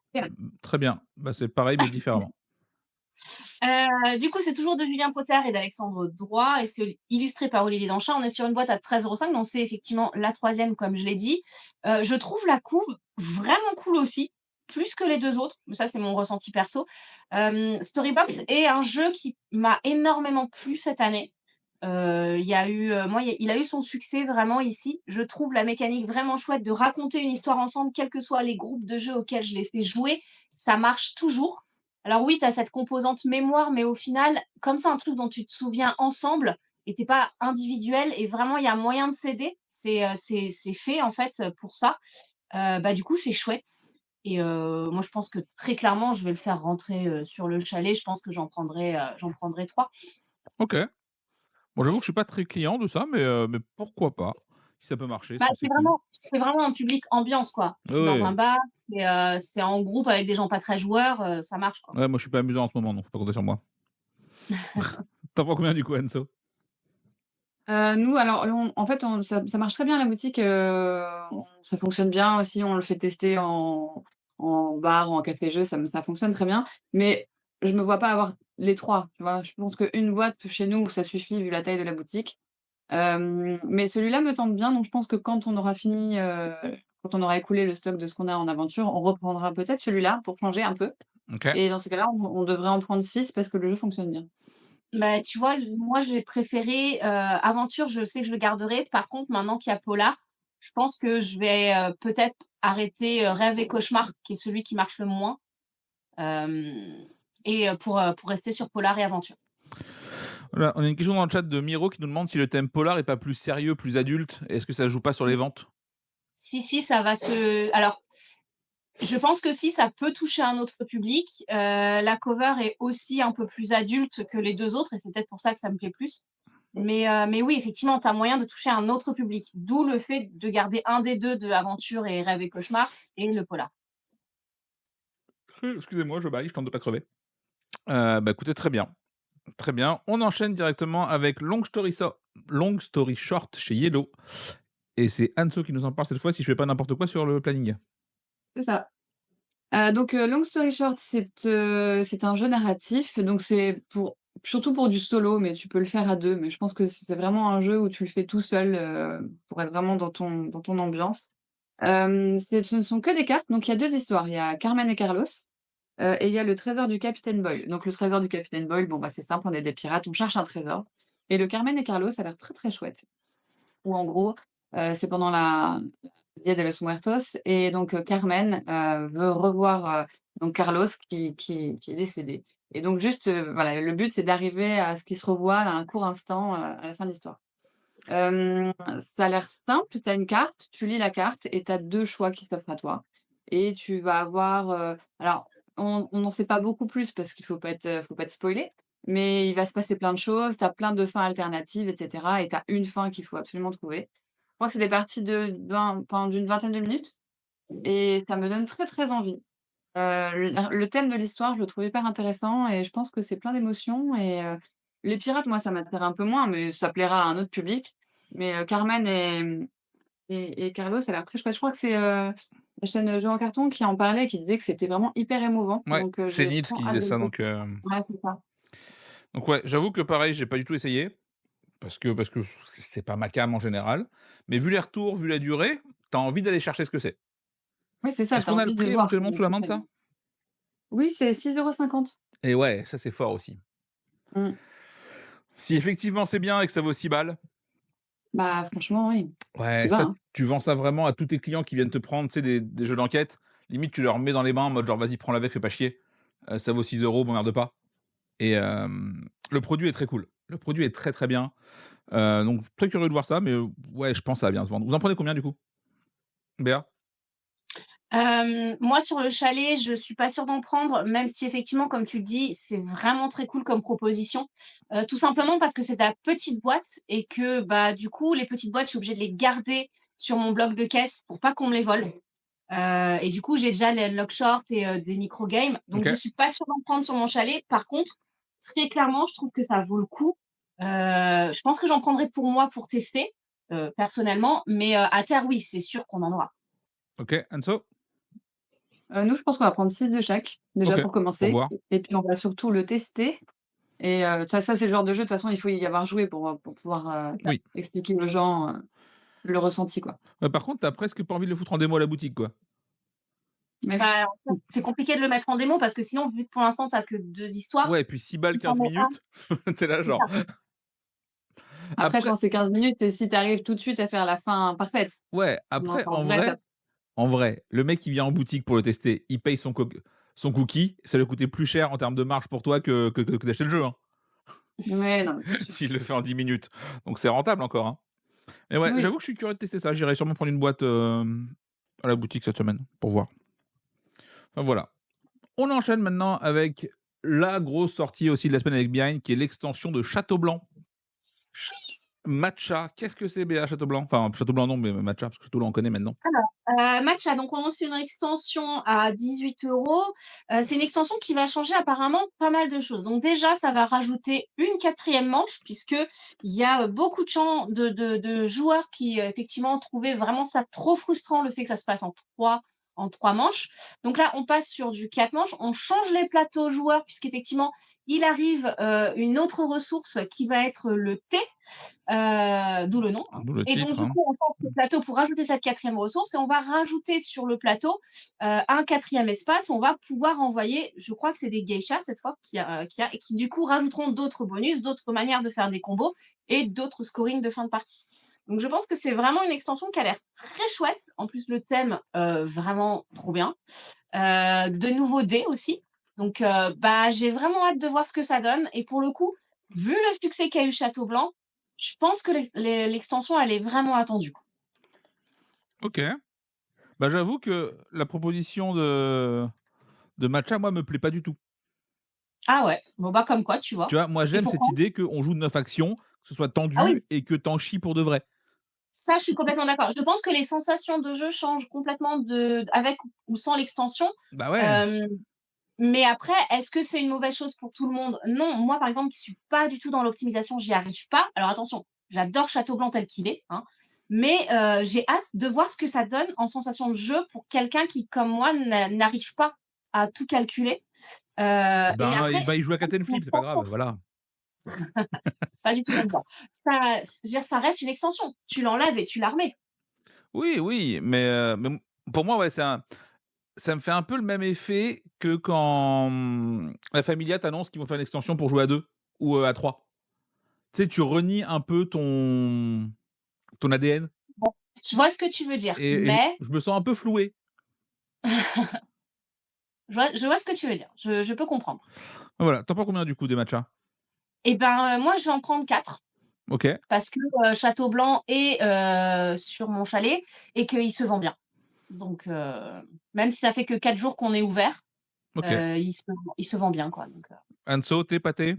Très bien. Bah, c'est pareil, mais différemment. Du coup, c'est toujours de Julien Potter et d'Alexandre Droit et c'est illustré par Olivier Danchat. On est sur une boîte à 13,05 €, donc c'est effectivement la troisième comme je l'ai dit. Je trouve la couve vraiment cool aussi, plus que les 2 autres, mais ça c'est mon ressenti perso. Storybox est un jeu qui m'a énormément plu cette année. Il y a eu, moi, il a eu son succès vraiment ici. Je trouve la mécanique vraiment chouette de raconter une histoire ensemble, quels que soient les groupes de jeux auxquels je l'ai fait jouer, ça marche toujours. Alors oui, tu as cette composante mémoire, mais au final, comme c'est un truc dont tu te souviens ensemble et tu pas individuel et vraiment il y a moyen de s'aider, c'est fait en fait, pour ça. Bah, du coup, c'est chouette et moi je pense que très clairement, je vais le faire rentrer, sur le chalet. Je pense que j'en prendrai 3. Ok. Bon, j'avoue que je suis pas très client de ça, mais pourquoi pas? Si ça peut marcher, Bah, c'est cool. c'est vraiment un public ambiance, quoi. Ouais, C'est dans un ouais. bar, c'est en groupe avec des gens pas très joueurs, ça marche, quoi. Ouais, moi je suis pas amusant en ce moment, donc faut pas compter sur moi. T'en prends combien du coup, Enzo? Nous, alors, on en fait, ça marche très bien à la boutique, ça fonctionne bien aussi, on le fait tester en bar ou en café-jeu, ça fonctionne très bien. Mais je me vois pas avoir les 3, tu vois? Je pense qu'une boîte chez nous, ça suffit vu la taille de la boutique. Mais celui-là me tente bien, donc je pense que quand on aura fini, quand on aura écoulé le stock de ce qu'on a en aventure, on reprendra peut-être celui-là pour changer un peu OK. et dans ces cas-là, on devrait en prendre 6 parce que le jeu fonctionne bien. Bah, tu vois, moi, j'ai préféré, aventure, je sais que je le garderai. Par contre, maintenant qu'il y a polar, je pense que je vais, peut-être arrêter, rêve et cauchemar, qui est celui qui marche le moins, hem et pour rester sur polar et aventure. Voilà, on a une question dans le chat de Miro qui nous demande si le thème polar est pas plus sérieux, plus adulte. Est-ce que ça joue pas sur les ventes? Si, si, ça va se alors, je pense que si, ça peut toucher un autre public. La cover est aussi un peu plus adulte que les 2 autres et c'est peut-être pour ça que ça me plaît plus. Mais oui, effectivement, tu as moyen de toucher un autre public. D'où le fait de garder un des 2 de aventure et rêve et cauchemar et le polar. Excusez-moi, je baille, je tente de pas crever. Bah, écoutez, très bien. Très bien. On enchaîne directement avec Long Story Short chez Yellow et c'est Anso qui nous en parle cette fois si je fais pas n'importe quoi sur le planning. C'est ça. Donc, long story short, c'est un jeu narratif, donc c'est surtout pour du solo, mais tu peux le faire à 2. Mais je pense que c'est vraiment un jeu où tu le fais tout seul, pour être vraiment dans ton ambiance. Ce ne sont que des cartes, donc il y a 2 histoires. Il y a Carmen et Carlos, et il y a le trésor du capitaine Boyle. Donc le trésor du capitaine Boyle, bon, bah, c'est simple, on est des pirates, on cherche un trésor et le Carmen et Carlos a l'air très, très chouette. où en gros, c'est pendant la Dia de los Muertos et donc Carmen, veut revoir, donc Carlos qui est décédé et donc juste, voilà, le but c'est d'arriver à ce qu'ils se revoient à un court instant, à la fin de l'histoire. Ça a l'air simple, tu as une carte, tu lis la carte et tu as 2 choix qui s'offrent à toi et tu vas avoir, alors on n'en sait pas beaucoup plus parce qu'il faut pas être spoilé, mais il va se passer plein de choses, tu as plein de fins alternatives et cetera et tu as une fin qu'il faut absolument trouver. Je crois que c'est des parties de 20 enfin d'une vingtaine de minutes et ça me donne très, très envie. Le thème de l'histoire, je le trouve hyper intéressant et je pense que c'est plein d'émotions et les pirates, moi, ça m'attire un peu moins, mais ça plaira à un autre public. Mais Carmen et Carlos, ça a l'air très chouette. Je crois que c'est, la chaîne, Jeux en carton qui en parlait, qui disait que c'était vraiment hyper émouvant, Ouais, donc c'est j'ai Nils trop qui hâte disait de le ça, tester. Ouais, c'est ça. donc ouais, j'avoue que pareil, j'ai pas du tout essayé, parce que c'est pas ma came en général, mais vu les retours, vu la durée, tu as envie d'aller chercher ce que c'est. Oui, c'est ça, Est-ce tu as qu'on a le envie de prix voir éventuellement comment sous la ça main de fait. ça? Oui, c'est 6,50 €. Et ouais, ça c'est fort aussi. Mmh. Si effectivement c'est bien et que ça vaut 6 balles, Bah, franchement, oui, tu ouais, vas, ça, hein. tu vends ça vraiment à tous tes clients qui viennent te prendre, tu sais, des jeux d'enquête. Limite, tu leur mets dans les mains en mode genre: «Vas-y, prends-le avec, fais pas chier. Ça vaut 6 €, m'emmerde pas» et le produit est très cool. Le produit est très, très bien. Donc très curieux de voir ça, mais ouais, je pense que ça va bien se vendre. Vous en prenez combien du coup? Béa? Moi sur le chalet, je suis pas sûre d'en prendre, même si effectivement, comme tu le dis, c'est vraiment très cool comme proposition. Tout simplement parce que c'est de la petite boîte et que, bah, du coup, les petites boîtes, je suis obligée de les garder sur mon bloc de caisse pour pas qu'on me les vole. Et du coup, j'ai déjà les unlock short et des micro games, donc je OK. suis pas sûre d'en prendre sur mon chalet. Par contre, très clairement, je trouve que ça vaut le coup. Je pense que j'en prendrai pour moi pour tester, personnellement, mais à terre, oui, c'est sûr qu'on en aura. OK. Enzo? Nous, je pense qu'on va prendre 6 de chaque, déjà OK. pour Pour commencer voir. et puis on va surtout le tester et ça c'est le genre de jeu, de toute façon, il faut y avoir joué pour pouvoir, Oui. expliquer aux gens, le ressenti, quoi. Par contre, tu as presque pas envie de le foutre en démo à la boutique, quoi. Mais Bah, en fait, c'est compliqué de le mettre en démo parce que sinon, vu que pour l'instant, tu as que 2 histoires, Ouais, et puis 6 balles, si tu en 15 mets 1, minutes, tu es là c'est genre ça. après, je après pense que c'est 15 minutes et si tu arrives tout de suite à faire la fin parfaite, ouais, non, après en vrai, tu en vrai, le mec qui vient en boutique pour le tester, il paye son cookie, ça lui a coûté plus cher en termes de marge pour toi que d'acheter le jeu, hein, ouais, si non, mais c'est sûr. s'il le fait en 10 minutes. Donc c'est rentable encore, hein. Mais ouais, Oui. j'avoue que je suis curieux de tester ça. J'irai sûrement prendre une boîte, à la boutique cette semaine pour voir. Enfin voilà. On enchaîne maintenant avec la grosse sortie aussi de la semaine avec Behind, qui est l'extension de Château Blanc. Ch Matcha, qu'est-ce que c'est Béa, Château Blanc? Enfin, Château Blanc non, mais Matcha, parce que Château Blanc on connaît maintenant. Matcha, donc on lance une extension à 18 €. C'est une extension qui va changer apparemment pas mal de choses. Donc déjà, ça va rajouter une quatrième manche puisqu'il y a, beaucoup de gens de joueurs qui, effectivement trouvaient vraiment ça trop frustrant, le fait que ça se passe en 3 manches. Donc là, on passe sur du 4 manches. On change les plateaux joueurs puisqu'effectivement, il arrive, une autre ressource qui va être le thé, d'où le nom, hein. D'où le Et donc titre, du hein. coup, on change le plateau pour rajouter cette quatrième ressource et on va rajouter sur le plateau, un quatrième espace où on va pouvoir envoyer, je crois que c'est des geishas cette fois et qui du coup rajouteront d'autres bonus, d'autres manières de faire des combos et d'autres scoring de fin de partie. Donc je pense que c'est vraiment une extension qui a l'air très chouette. En plus le thème, vraiment trop bien. De nouveaux dés aussi. Donc bah, j'ai vraiment hâte de voir ce que ça donne et pour le coup, vu le succès qu'a eu Château Blanc, je pense que l'extension, elle est vraiment attendue. OK. Bah, j'avoue que la proposition de Matcha, moi, me plaît pas du tout. Ah ouais, bon bah, comme quoi, tu Tu vois? vois? Moi, Et j'aime cette pourquoi? idée qu'on joue 9 actions, que ce soit Ah oui, tendu et que tu en chies pour de vrai. ça, je suis complètement d'accord. Je pense que les sensations de jeu changent complètement avec ou sans l'extension. Bah, ouais. Hem, mais après, est-ce que c'est une mauvaise chose pour tout le monde? Non. Moi, par exemple, qui suis pas du tout dans l'optimisation, j'y arrive pas. Alors attention, j'adore Château Blanc tel qu'il est, hein, mais j'ai hâte de voir ce que ça donne en sensation de jeu pour quelqu'un qui, comme moi, n'arrive pas à tout calculer. Et Et ben, après, il joue à cat and flip, c'est pas grave, voilà. pas du tout là-dedans. Ça, je veux dire, ça reste une extension. Tu l'enlèves et tu la remets. Oui, oui, mais pour moi, ouais, ça me fait un peu le même effet que quand, la Familia t'annonce qu'ils vont faire une extension pour jouer à 2 ou, à 3. Tu sais, tu renies un peu ton ADN Bon, je vois ce que tu veux dire, et mais je me sens un peu floué. je vois ce que tu veux dire. Je peux comprendre. Voilà, tu en prends combien du coup des matchas? Et ben, moi, je vais en prendre 4 OK, parce que, Château Blanc est, sur mon chalet et qu'il se vend bien. Donc même si ça fait que 4 jours qu'on est ouvert, OK. il se vend bien, quoi, donc Anso, thé, pâté?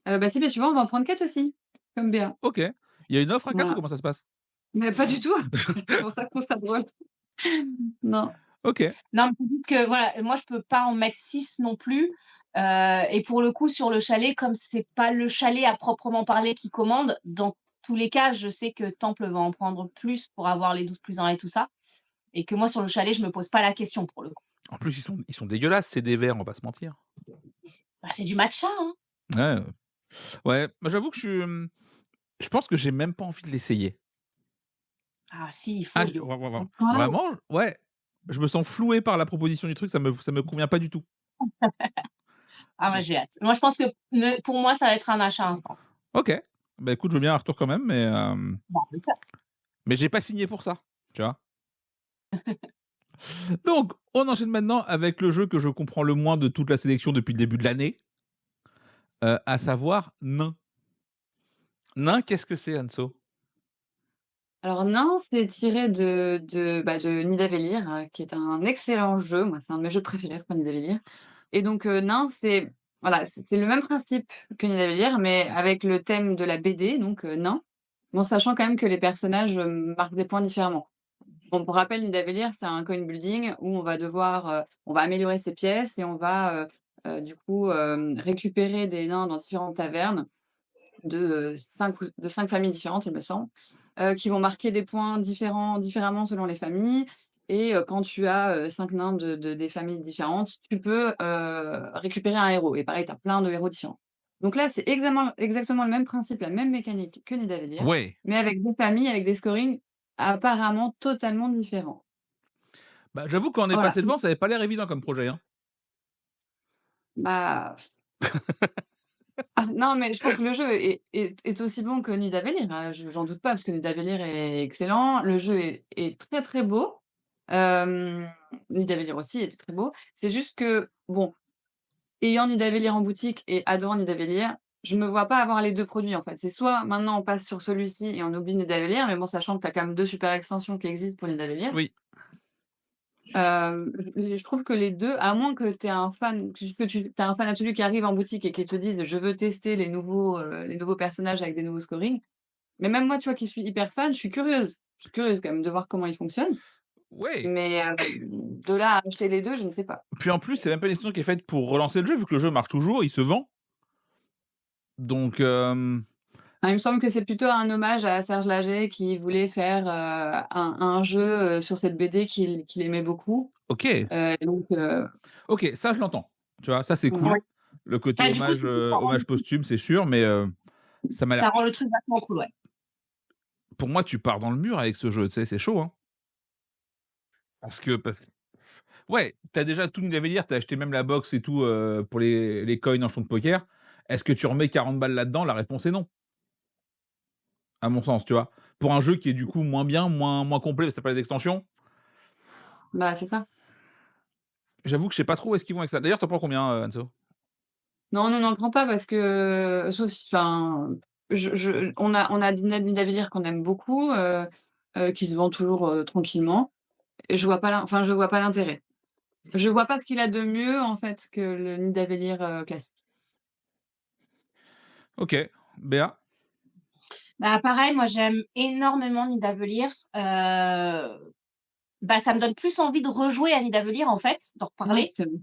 Bah, si, mais tu vois, on va en prendre 4 aussi, comme Béa. OK. Il y a une offre à 4 ou Voilà. comment ça se passe? Mais pas du tout! C'est pour ça que je trouve ça drôle. Non. OK. non, mais c'est juste que voilà, moi je peux pas en mettre 6 non plus, et pour le coup sur le chalet, comme c'est pas le chalet à proprement parler qui commande, dans tous les cas, je sais que Temple va en prendre plus pour avoir les 12+1 et tout ça, et que moi sur le chalet, je me pose pas la question pour le coup. En plus, ils sont dégueulasses, c'est des verres, on va pas se mentir. Bah, c'est du matcha, hein. Ouais, ouais, bah, j'avoue que je pense que j'ai même pas envie de l'essayer. Ah si, il Ah, faut, yo. Voilà. vraiment, ouais, je me sens floué par la proposition du truc, ça me convient pas du tout. Ah moi j'ai hâte. Moi je pense que pour moi, ça va être un achat instant. OK, bah, écoute, je veux bien un retour quand même, Bah, c'est ça. mais j'ai pas signé pour ça, tu vois? Donc, on enchaîne maintenant avec le jeu que je comprends le moins de toute la sélection depuis le début de l'année, à savoir Nain. Nain, qu'est-ce que c'est, Anso? Alors Nain, c'est tiré de Nidavellir, qui est un excellent jeu. Moi, c'est un de mes jeux préférés, je crois, Nidavellir. Et donc, Nain, c'est voilà, c'est le même principe que Nidavellir, mais avec le thème de la BD, donc, Nain. Bon, sachant quand même que les personnages, marquent des points différemment. Bon, pour rappel, Nidavellir, c'est un coin building où on va améliorer ses pièces et on va, du coup, récupérer des nains dans différentes tavernes de 5 familles différentes, il me semble, qui vont marquer des points différemment selon les familles et quand tu as, 5 nains des familles différentes, tu peux, récupérer un héros et pareil, tu as plein de héros différents. Donc là, c'est exactement le même principe, la même mécanique que Nidavellir, Ouais, mais avec des familles, avec des scorings apparemment totalement différents. bah, j'avoue quand on est Voilà, passé devant, ça avait pas l'air évident comme projet, hein. bah, non, mais je pense que le jeu est aussi bon que Nidavellir, hein, j'en doute pas parce que Nidavellir est excellent. Le jeu est très, très beau. Hem, Nidavellir aussi était très beau. C'est juste que, bon, ayant Nidavellir en boutique et adorant Nidavellir, je me vois pas avoir les 2 produits, en fait. C'est soit maintenant on passe sur celui-ci et on oublie Nidavellir, mais bon, sachant que tu as quand même 2 super extensions qui existent pour Nidavellir. Oui. Je trouve que les 2, à moins que tu aies un fan que tu aies un fan absolu qui arrive en boutique et qui te dise: «Je veux tester les nouveaux personnages avec des nouveaux scorings». Mais même moi, tu vois, qui suis hyper fan, je suis curieuse. Je suis curieuse quand même de voir comment ils fonctionnent. Ouais. Mais, de là à acheter les 2, je ne sais pas. Puis en plus, c'est même pas une extension qui est faite pour relancer le jeu, vu que le jeu marche toujours, il se vend. Donc, Ah, il me semble que c'est plutôt un hommage à Serge Laget qui voulait faire, un jeu, sur cette BD qu'il aimait beaucoup. OK, Donc, OK, ça je l'entends. Tu vois? Ça c'est cool. Ouais. Le côté Bah, du coup, hommage, hommage posthume, c'est sûr, mais, ça m'a l'air ça rend le truc vachement cool, ouais. pour moi, tu pars dans le mur avec ce jeu, tu sais, c'est chaud, hein. Parce que ouais, tu as déjà tout Nidavellir, tu as acheté même la box et tout, pour les coins en champ de poker. Est-ce que tu remets 40 balles là-dedans? La réponse est non, à mon sens, tu vois? Pour un jeu qui est du coup moins bien, moins complet parce que tu as pas les extensions, bah, c'est ça. j'avoue que je sais pas trop où est-ce qu'ils vont avec ça. D'ailleurs, tu en prends combien, Anso? Non, nous, on n'en le prend pas parce que, sauf si enfin, on a Nidavellir qu'on aime beaucoup, qui se vend toujours, tranquillement et je vois pas l'intérêt. Je vois pas ce qu'il a de mieux, en fait, que le Nidavellir, classique. OK. Béa? Bah, pareil, moi j'aime énormément Nidavellir, bah, ça me donne plus envie de rejouer à Nidavellir, en fait, d'en Oui, reparler. c'est bon.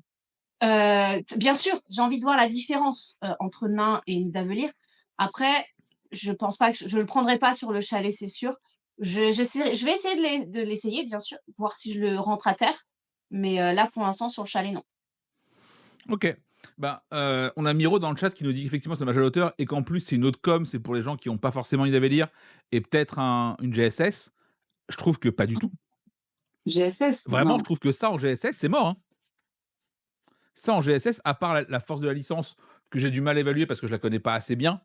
Bien sûr, j'ai envie de voir la différence, entre Nain et Nidavellir. Après, je pense pas que je le prendrai pas sur le chalet, c'est sûr. Je vais essayer de l'essayer, bien sûr, voir si je le rentre à terre, mais là, pour l'instant, sur le chalet, non. OK. Bah, on a Miro dans le chat qui nous dit qu'effectivement c'est un match à l'auteur et qu'en plus c'est une autre com, c'est pour les gens qui ont pas forcément Nidavellir et peut-être une GSS. Je trouve que pas du tout. GSS? Vraiment, je Non. trouve que ça en GSS, c'est mort, hein. Ça en GSS, à part la force de la licence que j'ai du mal à évaluer parce que je la connais pas assez bien,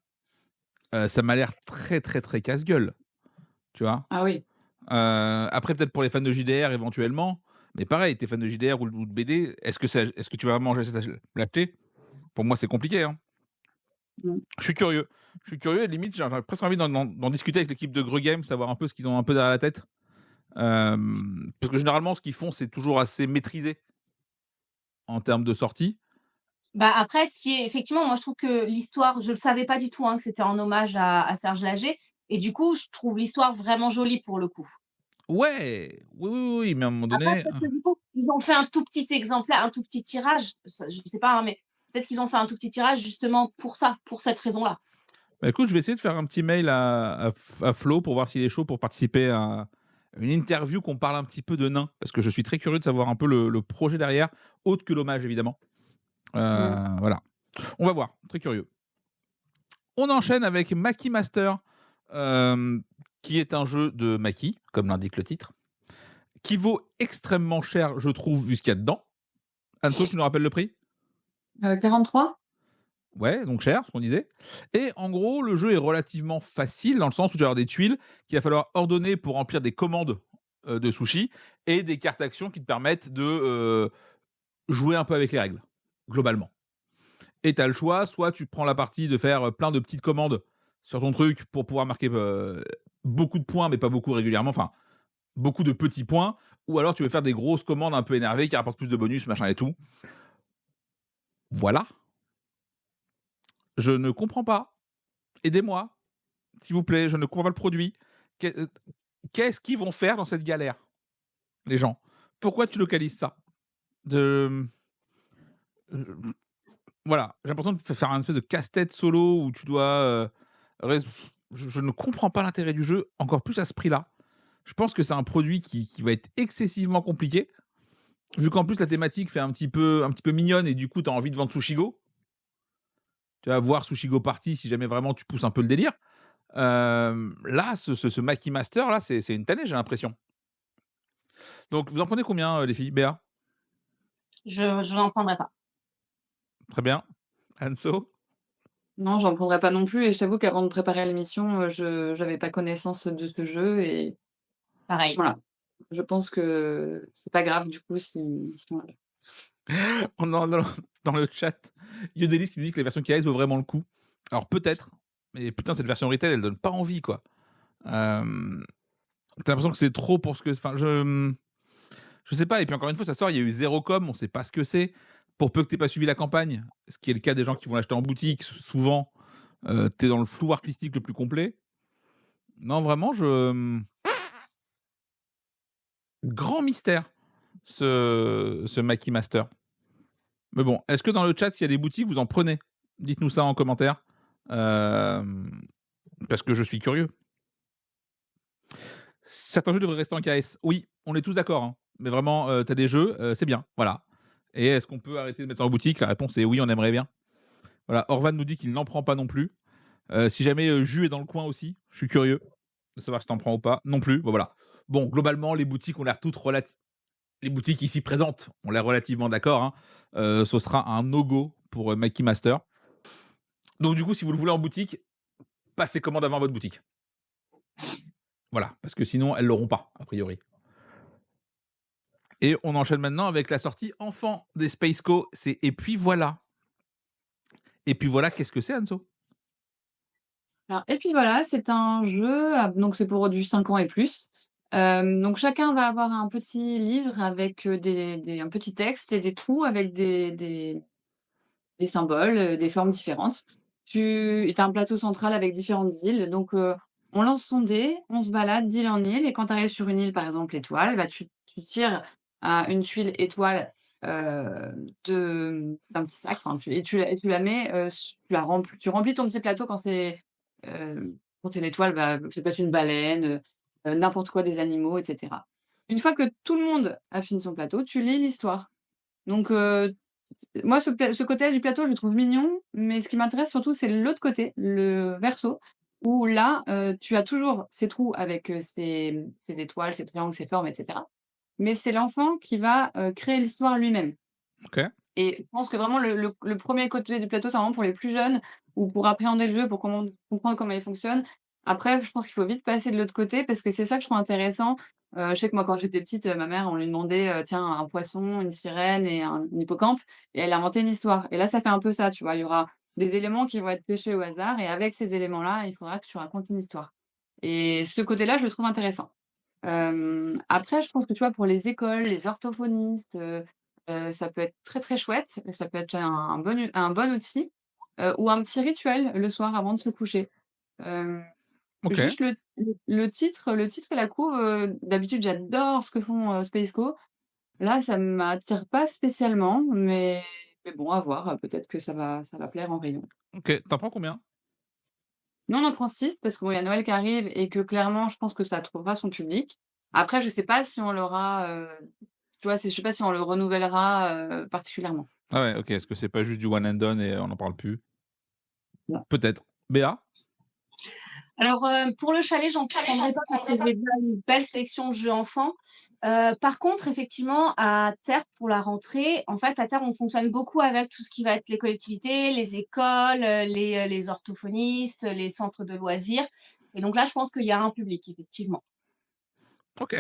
ça m'a l'air très, très, très casse-gueule. tu vois? Ah oui. Après peut-être pour les fans de JDR éventuellement, mais pareil, tu es fan de JDR ou de BD, est-ce que tu vas vraiment l'acheter? Pour moi, c'est compliqué, hein. Mmh. Je suis curieux. Je suis curieux et limite, j'aurais presque envie d'en discuter avec l'équipe de Greux Games, savoir un peu ce qu'ils ont un peu derrière la tête. Parce que généralement, ce qu'ils font, c'est toujours assez maîtrisé en termes de sortie. Bah, après, si effectivement, moi, je trouve que l'histoire je le savais pas du tout, hein, que c'était en hommage à Serge Lager et du coup, je trouve l'histoire vraiment jolie pour le coup. Ouais! Oui, oui, oui, mais à un moment Après, donné, peut-être que du coup, ils ont fait un tout petit exemplaire, un tout petit tirage, ça je sais pas, hein, mais peut-être qu'ils ont fait un tout petit tirage justement pour ça, pour cette raison-là. bah, écoute, je vais essayer de faire un petit mail à Flo pour voir s'il est chaud pour participer à une interview qu'on parle un petit peu de nains, parce que je suis très curieux de savoir un peu le projet derrière, autre que l'hommage évidemment. Mmh. Voilà. On va voir, très curieux. On enchaîne avec Maki Master, hem, qui est un jeu de Maki, comme l'indique le titre, qui vaut extrêmement cher, je trouve, vu ce qu'il y a dedans. Anso, tu nous rappelles le prix? 43? Ouais, donc cher, ce qu'on disait. Et en gros, le jeu est relativement facile dans le sens où tu vas avoir des tuiles qu'il va falloir ordonner pour remplir des commandes de sushi et des cartes actions qui te permettent de jouer un peu avec les règles, globalement. Et tu as le choix, soit tu prends la partie de faire plein de petites commandes sur ton truc pour pouvoir marquer beaucoup de points, mais pas beaucoup régulièrement, enfin, beaucoup de petits points, ou alors tu veux faire des grosses commandes un peu énervées qui rapportent plus de bonus, machin et tout. Voilà. Je ne comprends pas. Aidez-moi. S'il vous plaît, je ne comprends pas le produit. Qu'est-ce qu'ils vont faire dans cette galère, les gens? Pourquoi tu localises ça? De Voilà, j'ai l'impression de faire un espèce de casse-tête solo où tu dois, rés je ne comprends pas l'intérêt du jeu, encore plus à ce prix-là. Je pense que c'est un produit qui va être excessivement compliqué, vu qu'en plus la thématique fait un petit peu mignonne et du coup tu as envie de vendre Sushigo. Tu vas voir Sushigo Party si jamais vraiment tu pousses un peu le délire. Là, ce Maki Master là, c'est une tannée, j'ai l'impression. Donc vous en prenez combien, les filles? Béa? Je n'en prendrai pas. Très bien. Anso? Non, j'en prendrais pas non plus et je t'avoue qu'avant de préparer l'émission, je j'avais pas connaissance de ce jeu et Pareil. voilà. Je pense que c'est pas grave du coup si on On a dans le chat, Yodelis qui nous dit que la version KS vaut vraiment le coup. Alors peut-être, mais putain cette version retail, elle donne pas envie quoi. Hem, tu l'impression que c'est trop pour ce que enfin je sais pas et puis encore une fois ça sort, il y a eu 0 com, on sait pas ce que c'est. Pour peu que tu pas suivi la campagne, ce qui est le cas des gens qui vont l'acheter en boutique, souvent, tu dans le flou artistique le plus complet. Non vraiment grand mystère ce Maki Master. Mais bon, est-ce que dans le chat, s'il y a des boutiques, vous en prenez? Dites-nous ça en commentaire, hem, parce que je suis curieux. Certains jeux devraient rester en KS. Oui, on est tous d'accord, hein, mais vraiment, tu as des jeux, c'est bien, voilà. Et est-ce qu'on peut arrêter de mettre ça en boutique? La réponse est oui, on aimerait bien. Voilà, Orvan nous dit qu'il n'en prend pas non plus. Si jamais, Jus est dans le coin aussi, je suis curieux de savoir si tu en prends ou pas. Non plus, bah, voilà. Bon, globalement, les boutiques ont l'air toutes les boutiques ici présentes ont l'air relativement d'accord, hein. Ce sera un no go pour, Mikey Master. Donc du coup, si vous le voulez en boutique, passez commande avant votre boutique. Voilà, parce que sinon, elles l'auront pas, a priori. Et on enchaîne maintenant avec la sortie enfant des Spaceco, c'est Et puis voilà. Et puis voilà, qu'est-ce que c'est, Anso? alors et puis voilà, c'est un jeu, donc c'est pour du 5 ans et plus. Donc chacun va avoir un petit livre avec, des un petit texte et des trous avec des symboles, des formes différentes. Tu as un plateau central avec différentes îles, donc on lance son dé, on se balade d'île en île et quand tu arrives sur une île, par exemple étoile, bah, tu tires à une tuile étoile, d'un petit sac, enfin et tu la mets, tu remplis ton petit plateau quand c'est une étoile, bah, ça peut être une baleine, n'importe quoi, des animaux et cetera. Une fois que tout le monde a fini son plateau, tu lis l'histoire. Donc moi, ce côté du plateau, je le trouve mignon, mais ce qui m'intéresse surtout, c'est l'autre côté, le verso, où là, tu as toujours ces trous avec, ces étoiles, ces triangles, ces formes et cetera. Mais c'est l'enfant qui va, créer l'histoire lui-même OK. et je pense que vraiment le 1er côté du plateau, c'est vraiment pour les plus jeunes ou pour appréhender le jeu, pour comprendre comment il fonctionne. Après, je pense qu'il faut vite passer de l'autre côté parce que c'est ça que je trouve intéressant. Je sais que moi, quand j'étais petite, ma mère, on lui demandait, tiens, un poisson, une sirène et un hippocampe et elle a inventé une histoire et là, ça fait un peu ça, tu vois? Il y aura des éléments qui vont être pêchés au hasard et avec ces éléments-là, il faudra que tu racontes une histoire et ce côté-là, je le trouve intéressant. Après, je pense que, tu vois, pour les écoles, les orthophonistes, ça peut être très, très chouette. Ça peut être un bon outil, ou un petit rituel le soir avant de se coucher. Hem, OK. Juste le titre et la couve, d'habitude, j'adore ce que font, Spaceco. Là, ça m'attire pas spécialement, mais bon, à voir, peut-être que ça va plaire en rayon. OK. Tu prends combien? Nous, on en prend 6 parce que bon, il y a Noël qui arrive et que clairement, je pense que ça trouvera son public. Après, je sais pas si on l'aura, tu vois? Je sais pas si on le renouvellera, particulièrement. Ah ouais, OK. Est-ce que c'est pas juste du one and done et on n'en parle plus? Non. Peut-être. Béa? Alors, pour le chalet, j'en prendrai pas parce que j'ai déjà une belle sélection de jeux enfants. Par contre, effectivement, à terre, pour la rentrée, en fait, à terre, on fonctionne beaucoup avec tout ce qui va être les collectivités, les écoles, les orthophonistes, les centres de loisirs et donc là, je pense qu'il y a un public, effectivement. OK.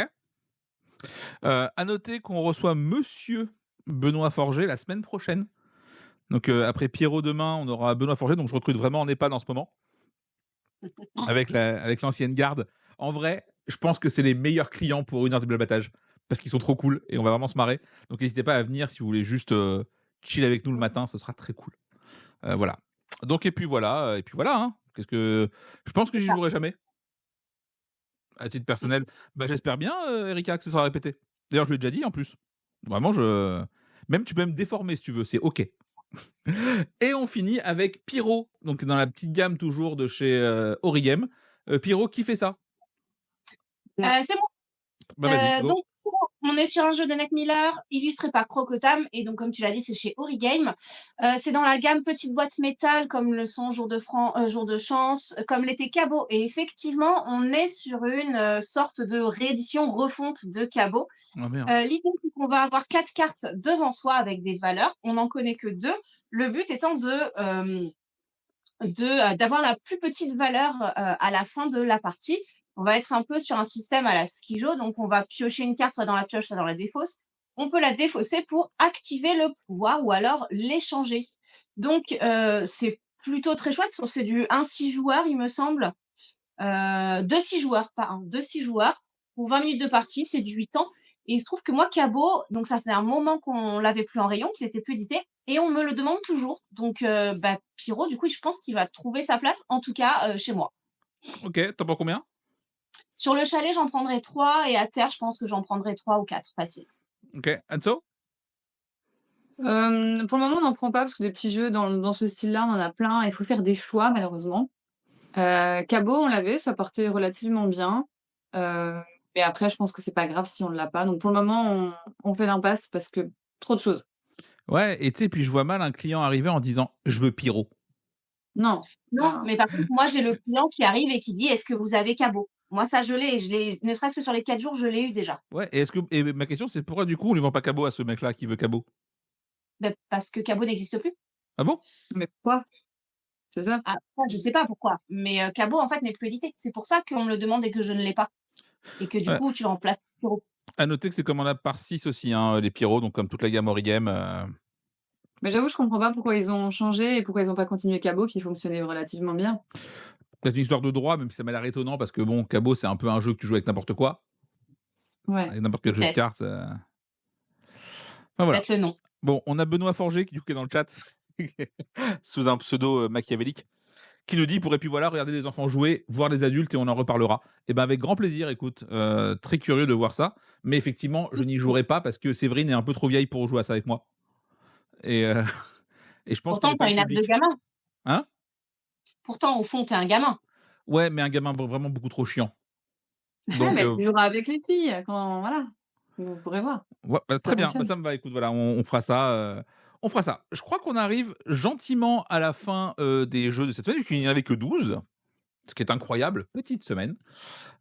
À noter qu'on reçoit monsieur Benoît Forger la semaine prochaine. Donc, après Pierrot demain, on aura Benoît Forger, donc je recrute vraiment en EHPAD en ce moment, avec l'ancienne garde. En vrai, je pense que c'est les meilleurs clients pour une heure de blablatage, parce qu'ils sont trop cool et on va vraiment se marrer. Donc n'hésitez pas à venir si vous voulez juste, chill avec nous le matin, ce sera très cool. Voilà. Donc et puis voilà, hein. Qu'est-ce que je pense que C'est j'y ça. jouerai jamais, à titre personnel. Bah, j'espère bien, Erika, que ce sera répété. D'ailleurs, je lui ai déjà dit en plus. Vraiment, je même tu peux me déformer si tu veux, c'est OK. Et on finit avec Pyro, donc dans la petite gamme toujours de chez, Origame. Pyro, qui fait ça? C'est bon. Bah, vas-y, go. Donc on est sur un jeu de Nick Miller, illustré par Crocotam et donc comme tu l'as dit, c'est chez Origame. C'est dans la gamme petite boîte métal comme le sont Jour de chance, comme l'était Cabot et effectivement, on est sur une, sorte de réédition, refonte de Cabot. Ah merde. L'idée, c'est qu'on va avoir 4 cartes devant soi avec des valeurs. On n'en connaît que 2. Le but étant d'avoir la plus petite valeur, à la fin de la partie. On va être un peu sur un système à la Skijo, donc on va piocher une carte soit dans la pioche, soit dans la défausse. On peut la défausser pour activer le pouvoir ou alors l'échanger. Donc c'est plutôt très chouette, c'est du 1-6 joueurs, il me semble. 2-6 joueurs, pas 1, 2-6 joueurs pour 20 minutes de partie, c'est du 8 ans et il se trouve que moi, Cabot, donc ça faisait un moment qu'on l'avait plus en rayon, qu'il était plus édité et on me le demande toujours. Donc bah, Pyro, du coup, je pense qu'il va trouver sa place, en tout cas, chez moi. OK, tu prends combien? Sur le chalet, j'en prendrai 3 et à terre, je pense que j'en prendrai 3 ou 4 facile. OK. Anso? Pour le moment, on n'en prend pas parce que des petits jeux dans ce style-là, on en a plein et il faut faire des choix malheureusement. Cabot, on l'avait, ça partait relativement bien, heu, mais après je pense que c'est pas grave si on l'a pas. Donc pour le moment, on fait l'impasse parce que trop de choses. Ouais et tu sais, puis je vois mal un client arriver en disant: «Je veux Pyro». Non, Non, non. mais par contre, moi, j'ai le client qui arrive et qui dit: «Est-ce que vous avez Cabot?» Moi, ça, je l'ai ne serait-ce que sur les 4 jours, je l'ai eu déjà. Ouais et est-ce que et ma question, c'est pourquoi du coup on lui vend pas Cabot à ce mec-là qui veut Cabot? Bah, parce que Cabot n'existe plus. Ah bon? Mais pourquoi? C'est ça? Ah, ça, je sais pas pourquoi, mais Cabot, en fait, n'est plus édité. C'est pour ça qu'on me le demande et que je ne l'ai pas et que du Ouais. coup, tu remplaces Pyro. À noter que c'est commandable par 6 aussi, hein, les Pyros, donc comme toute la gamme Origame, Mais j'avoue, je comprends pas pourquoi ils ont changé et pourquoi ils ont pas continué Cabot qui fonctionnait relativement bien. peut-être une histoire de droit, même si ça m'a l'air étonnant parce que bon, Cabot, c'est un peu un jeu que tu joues avec n'importe quoi, Ouais. avec n'importe quel jeu de Peut-être, cartes, enfin voilà. peut-être le nom. Bon, on a Benoît Forger qui du coup est dans le chat, sous un pseudo, machiavélique, qui nous dit: «Pour et puis voilà, regarder les enfants jouer, voir les adultes et on en reparlera». Et ben, avec grand plaisir, écoute, très curieux de voir ça, mais effectivement, je n'y jouerai pas parce que Séverine est un peu trop vieille pour jouer à ça avec moi et et je pense que Pourtant, j'ai tu pas as le une âme de public. gamin. Hein? Pourtant, au fond, tu es un gamin. Ouais, mais un gamin vraiment beaucoup trop chiant. Ah, Donc mais tu joueras avec les filles quand voilà, vous pourrez voir, ouais, bah, ça très bien, bah, fonctionne. ça me va, écoute, voilà, on fera ça, on fera ça. Je crois qu'on arrive gentiment à la fin, des jeux de cette semaine, puisqu'il n'y en avait que 12, ce qui est incroyable, petite semaine.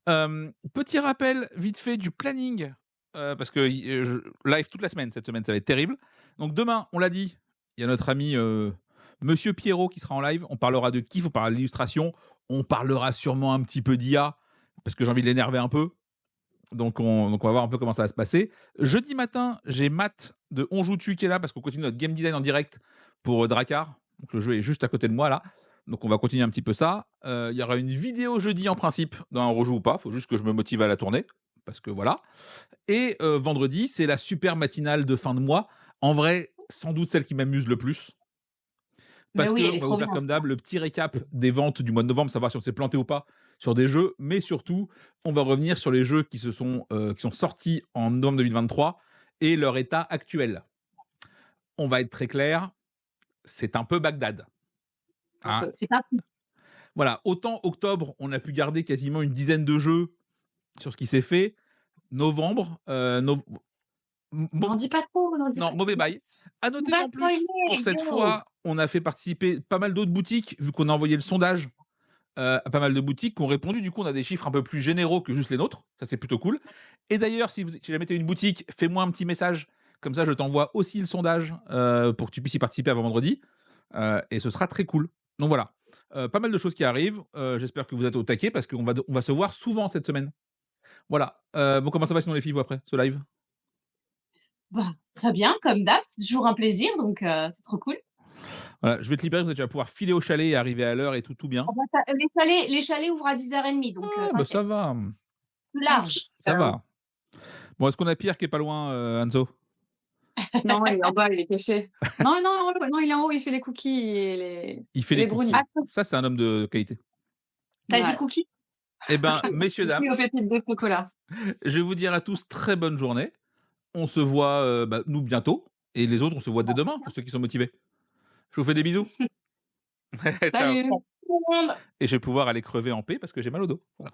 Petit rappel vite fait du planning, parce que je live toute la semaine cette semaine, ça va être terrible. Donc demain, on l'a dit, il y a notre ami, monsieur Pierrot qui sera en live. On parlera de kiff, on parlera de l'illustration, On parlera sûrement un petit peu d'IA, parce que j'ai envie de l'énerver un peu. Donc on va voir un peu comment ça va se passer. Jeudi matin, j'ai Matt de On Joue Tu qui est là, parce qu'on continue notre game design en direct pour Drakkar. Donc le jeu est juste à côté de moi là. Donc on va continuer un petit peu ça. Il y aura une vidéo jeudi en principe dans Un Rejoue ou pas. Il faut juste que je me motive à la tourner. Parce que voilà. Et vendredi, c'est la super matinale de fin de mois. En vrai, sans doute celle qui m'amuse le plus. Mais Parce oui, elle qu'on est va vous trop faire bien, comme d'hab celle-là. le petit récap des ventes du mois de novembre, savoir si on s'est planté ou pas sur des jeux, mais surtout, on va revenir sur les jeux qui sont sortis en novembre 2023 et leur état actuel. On va être très clair, c'est un peu Bagdad, Un hein. peu. C'est pas fou. Voilà, autant octobre, on a pu garder quasiment une dizaine de jeux sur ce qui s'est fait. Novembre, N'en dis pas trop, n'en dis non, pas mauvais trop. bail. À Faut noter pas qu'en plus, pour spoiler, cette yo! fois, on a fait participer pas mal d'autres boutiques, vu qu'on a envoyé le sondage à pas mal de boutiques qui ont répondu. Du coup, on a des chiffres un peu plus généraux que juste les nôtres. Ça, c'est plutôt cool. Et d'ailleurs, si jamais tu es une boutique, fais-moi un petit message. Comme ça, je t'envoie aussi le sondage pour que tu puisses y participer avant vendredi. Et ce sera très cool. Donc voilà. Pas mal de choses qui arrivent. J'espère que vous êtes au taquet parce on va se voir souvent cette semaine. Voilà. Bon, comment ça va sinon les filles, vous, après ce live? Bah, très bien, comme d'hab, c'est toujours un plaisir, donc c'est trop cool. Voilà, je vais te libérer, comme ça tu vas pouvoir filer au chalet et arriver à l'heure et tout bien. Ah bah, les chalets ouvrent à 10h30, donc Ah, bah ça t'inquiète. va. Plus Ah, large. Ça super. va. Bon, est-ce qu'on a Pierre qui est pas loin, Anso? Non, il est en bas, il est caché. Non, non, non, il est en haut, il fait les cookies et Il fait les les cookies. brownies. Ah, Ça, c'est un homme de qualité. tu dit Ouais. cookie? Eh ben, messieurs, dames, Cookies aux pépites de chocolat. je vais vous dire à tous très bonne journée. On se voit, nous, bientôt et les autres, on se voit dès demain pour ceux qui sont motivés. Je vous fais des bisous. Ciao, Salut! Tout le monde. et je vais pouvoir aller crever en paix parce que j'ai mal au dos. Voilà.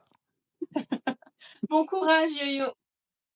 Bon courage, yo-yo.